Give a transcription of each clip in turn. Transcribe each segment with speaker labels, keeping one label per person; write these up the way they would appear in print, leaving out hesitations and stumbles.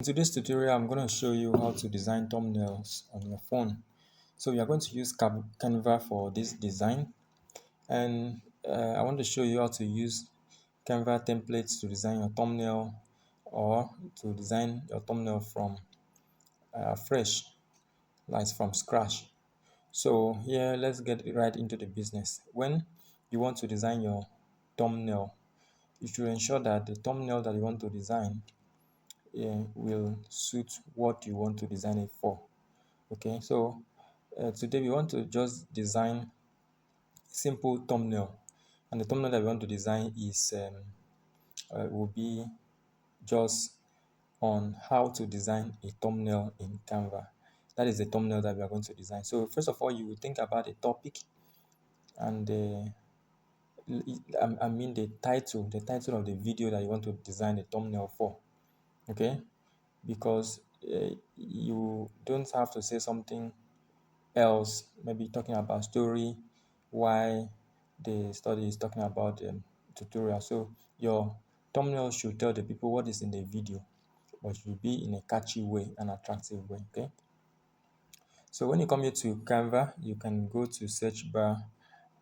Speaker 1: In today's tutorial, I'm going to show you how to design thumbnails on your phone. So we are going to use Canva for this design, and I want to show you how to use Canva templates to design your thumbnail or to design your thumbnail from fresh, like from scratch. So here, let's get right into the business. When you want to design your thumbnail, you should ensure that the thumbnail that you want to design will suit what you want to design it for. Okay, so today we want to just design simple thumbnail, and the thumbnail that we want to design is will be just on how to design a thumbnail in Canva. That is the thumbnail that we are going to design. So first of all, you will think about a topic and I mean the title of the video that you want to design a thumbnail for. Okay, because you don't have to say something else, maybe talking about story, why the study is talking about tutorial. So your thumbnail should tell the people what is in the video, but should be in a catchy way, an attractive way. Okay. So when you come here to Canva, you can go to search bar,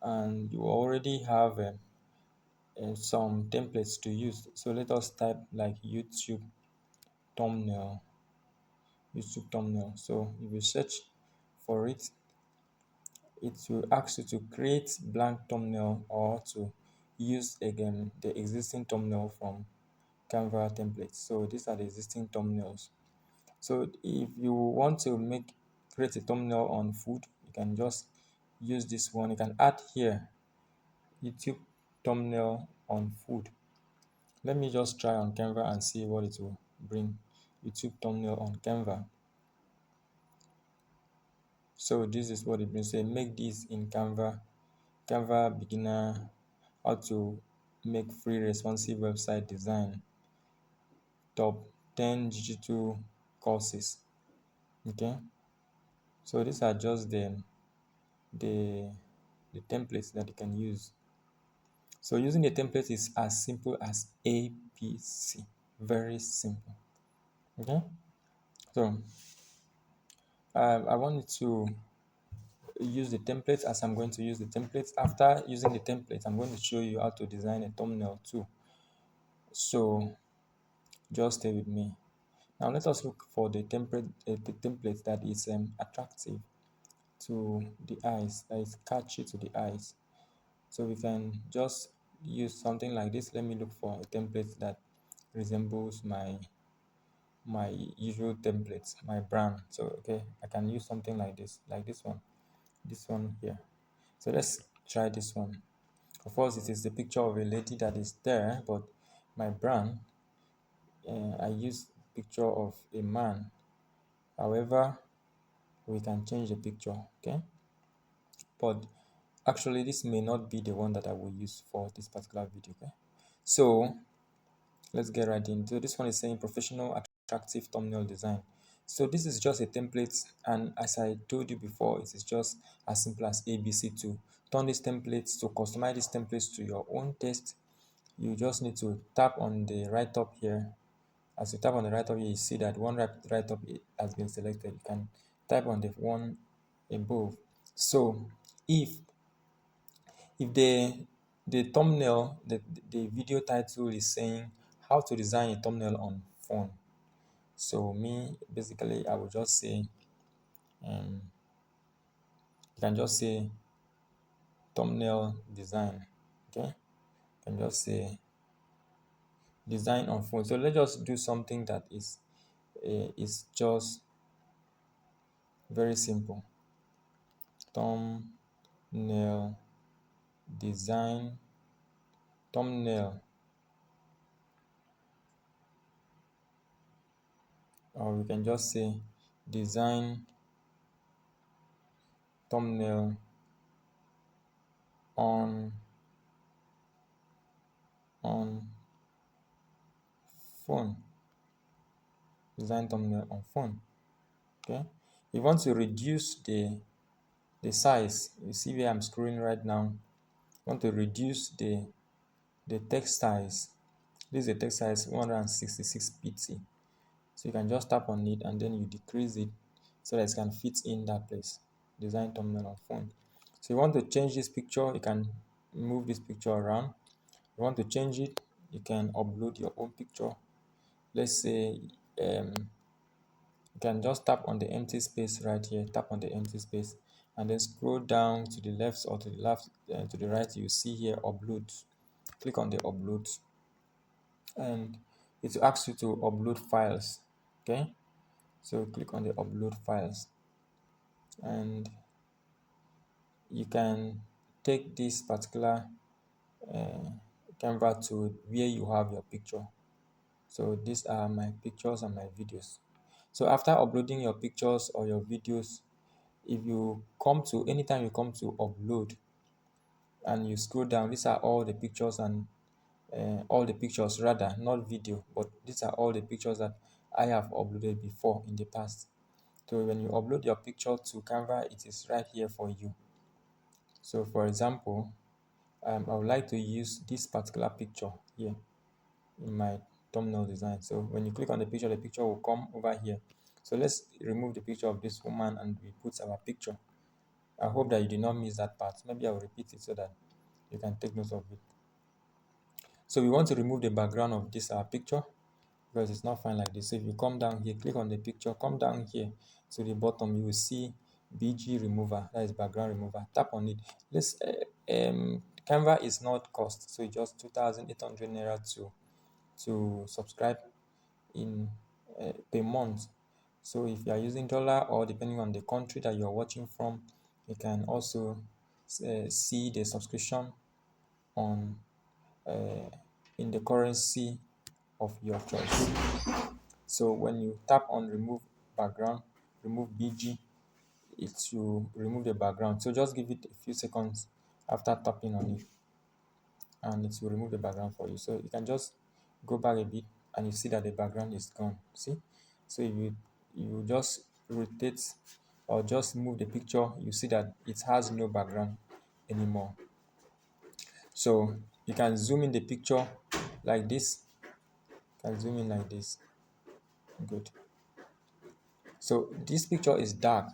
Speaker 1: and you already have some templates to use. So let us type like thumbnail, YouTube thumbnail. So if you search for it, it will ask you to create blank thumbnail or to use again the existing thumbnail from Canva templates. So these are the existing thumbnails. So if you want to create a thumbnail on food, you can just use this one. You can add here YouTube thumbnail on food. Let me just try on Canva and see what it will bring. YouTube thumbnail on Canva. So this is what it brings. Say make this in Canva beginner, how to make free responsive website design, top 10 digital courses. Okay, so these are just the the templates that you can use. So using the template is as simple as ABC. Very simple. Okay, so I wanted to use the templates as I'm going to use the templates. After using the templates, I'm going to show you how to design a thumbnail too. So just stay with me. Now let us look for the template that is attractive to the eyes, that is catchy to the eyes. So we can just use something like this. Let me look for a template that resembles my usual templates, my brand. So okay, I can use something like this one here. So let's try this one. Of course, it is the picture of a lady that is there, but my brand, I use picture of a man. However, we can change the picture, okay? But actually, this may not be the one that I will use for this particular video, okay? So let's get right into this one. Is saying professional attractive thumbnail design. So this is just a template, and as I told you before, it is just as simple as ABC to turn these templates, to customize these templates to your own taste. You just need to tap on the right up here. As you tap on the right up here, you see that one right up has been selected. You can type on the one above. So if the thumbnail, the video title is saying how to design a thumbnail on phone, so me basically I will just say you can just say thumbnail design. Okay, you can just say design on phone. So let's just do something that is just very simple. Thumbnail design, thumbnail, or we can just say design thumbnail on on phone. Design thumbnail on phone. Okay, you want to reduce the size. You see where I'm scrolling right now. You want to reduce the text size. This is the text size 166 pt. So you can just tap on it and then you decrease it so that it can fit in that place. Design thumbnail on phone. So you want to change this picture, you can move this picture around. You want to change it, you can upload your own picture. Let's say you can just tap on the empty space right here, tap on the empty space, and then scroll down to the left or to the left, to the right. You see here upload. Click on the upload, and it will ask you to upload files. Okay, so click on the upload files, and you can take this particular uh, Canva to where you have your picture. So these are my pictures and my videos. So after uploading your pictures or your videos, if you come to anytime you come to upload and you scroll down, these are all the pictures and all the pictures, rather not video, but these are all the pictures that I have uploaded before in the past. So when you upload your picture to Canva, it is right here for you. So for example, I would like to use this particular picture here in my thumbnail design. So when you click on the picture will come over here. So let's remove the picture of this woman and we put our picture. I hope that you did not miss that part. Maybe I will repeat it so that you can take note of it. So we want to remove the background of this picture because it's not fine like this. So if you come down here, click on the picture, come down here to the bottom, you will see BG remover, that is background remover. Tap on it. This Canva is not cost, so it's just 2,800 naira to subscribe in per month. So if you are using dollar or depending on the country that you're watching from, you can also see the subscription on in the currency of your choice. So when you tap on remove background, remove BG, it will remove the background. So just give it a few seconds after tapping on it and it will remove the background for you. So you can just go back a bit and you see that the background is gone. See? So if you just rotate or just move the picture, you see that it has no background anymore. So you can zoom in the picture like this. You can zoom in like this. Good. So this picture is dark.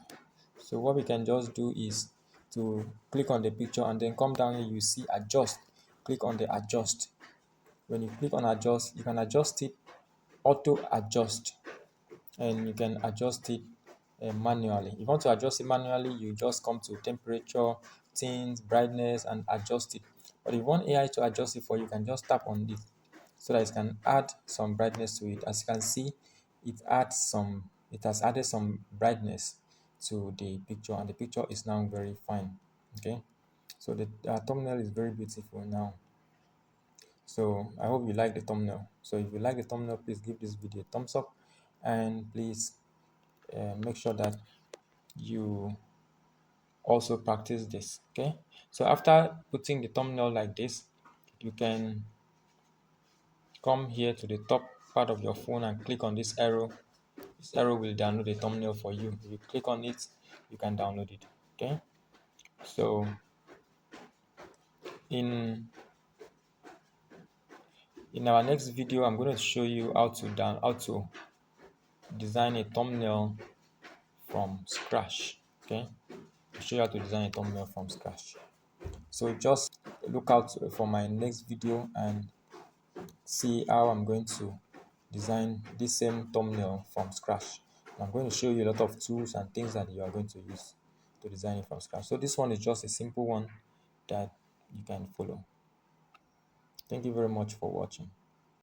Speaker 1: So what we can just do is to click on the picture and then come down here, you see adjust. Click on the adjust. When you click on adjust, you can adjust it, auto adjust, and you can adjust it manually. If you want to adjust it manually, you just come to temperature, tint, brightness, and adjust it. But if you want AI to adjust it for you, you can just tap on it so that it can add some brightness to it. As you can see, it has added some brightness to the picture, and the picture is now very fine. Okay, so the thumbnail is very beautiful now. So I hope you like the thumbnail. So if you like the thumbnail, please give this video a thumbs up, and please make sure that you also practice this. Okay, so after putting the thumbnail like this, you can come here to the top part of your phone and click on this arrow. This arrow will download the thumbnail for you. If you click on it, you can download it. Okay, so in our next video, I'm going to show you how to design a thumbnail from scratch. Okay, I'll show you how to design a thumbnail from scratch. So just look out for my next video and see how I'm going to design this same thumbnail from scratch. I'm going to show you a lot of tools and things that you are going to use to design it from scratch. So this one is just a simple one that you can follow. Thank you very much for watching.